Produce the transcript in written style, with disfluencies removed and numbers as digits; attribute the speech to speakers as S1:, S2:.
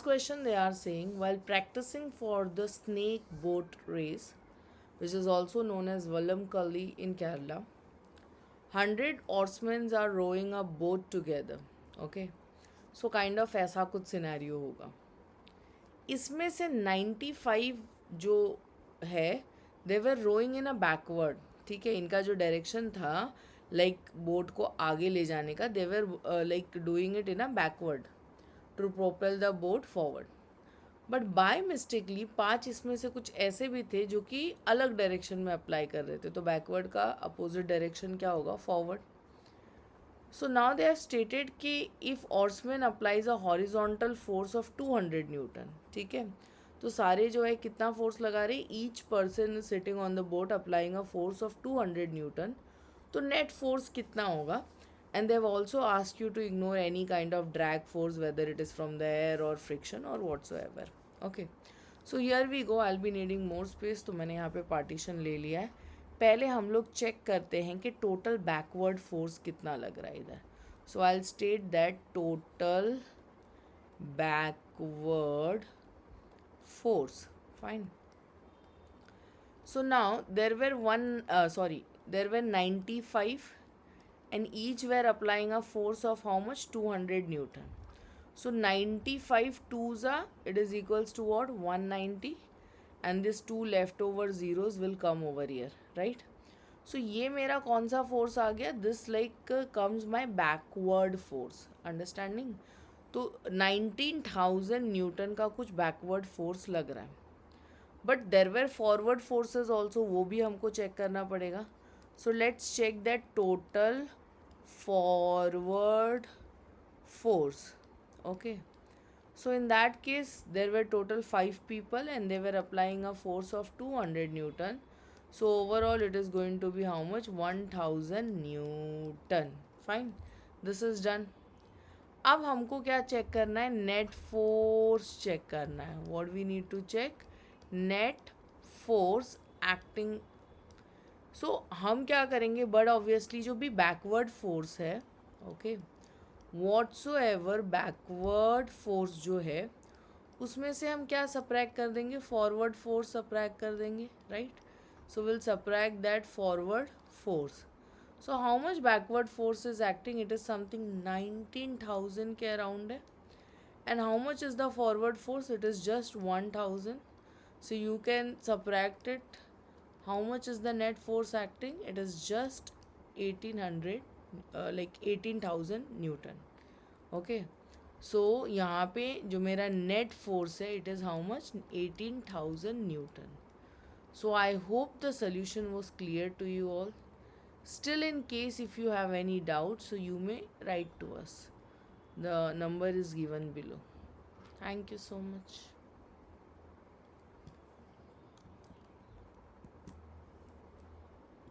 S1: question they are saying, while practicing for the snake boat race, which is also known as Vallum kalli in Kerala, 100 oarsmen are rowing a boat together. Okay, so kind of ऐसा कुछ scenario होगा. इसमें से 95 जो है दे वर rowing in a backward. ठीक है, इनका जो डायरेक्शन था लाइक बोट को आगे ले जाने का, they were like doing it in a backward to propel the boat forward. But by mistakenly 5 इसमें से कुछ ऐसे भी थे जो कि अलग डायरेक्शन में अप्लाई कर रहे थे. तो बैकवर्ड का अपोजिट डायरेक्शन क्या होगा? Forward. So now they have stated कि if oarsman applies a horizontal force of 200 Newton, ठीक है, तो सारे जो है कितना फोर्स लगा रहे, each person sitting on the boat applying a force of 200 newton, तो नेट फोर्स कितना होगा. And they have also ask you to ignore any kind of drag force whether it is from the air और friction और whatsoever. Okay, so here we go. I will be needing more space, तो मैंने यहाँ पे partition ले लिया है. पहले हम लोग चेक करते हैं कि टोटल बैकवर्ड फोर्स कितना लग रहा है इधर. So I will state that total backward force. Fine. So now there were 95 and each were applying a force of how much? 200 Newton. So 95 twos are, it is equals to what? 190, and this two leftover zeros will come over here, right? So ये मेरा कौन सा force आ गया? This like comes my backward force. Understanding? तो 19,000 Newton का कुछ backward force लग रहा है. But there were forward forces also, वो भी हमको चेक करना पड़ेगा. So let's check that total forward force. Okay, so in that case there were total 5 people and they were applying a force of 200 Newton. So overall it is going to be how much? 1000 Newton. Fine, this is done. अब हमको क्या check करना है? Net force check करना है. What we need to check? Net force acting. So हम क्या करेंगे? बट ऑब्वियसली जो भी बैकवर्ड फोर्स है, ओके, व्हाट्सोएवर बैकवर्ड फोर्स जो है उसमें से हम क्या सब्ट्रैक्ट कर देंगे? फॉरवर्ड फोर्स सब्ट्रैक्ट कर देंगे, right? So will subtract that forward force. So how much backward force is acting? It is something 19,000 के around है. And how much is the forward force? It is just 1,000. So you can subtract it. How much is the net force acting? It is just 1800, like 18,000 Newton. Okay. So यहाँ पे जो मेरा net force है, it is how much? 18,000 Newton. So I hope the solution was clear to you all. Still, in case if you have any doubts, so you may write to us. The number is given below. Thank you so much.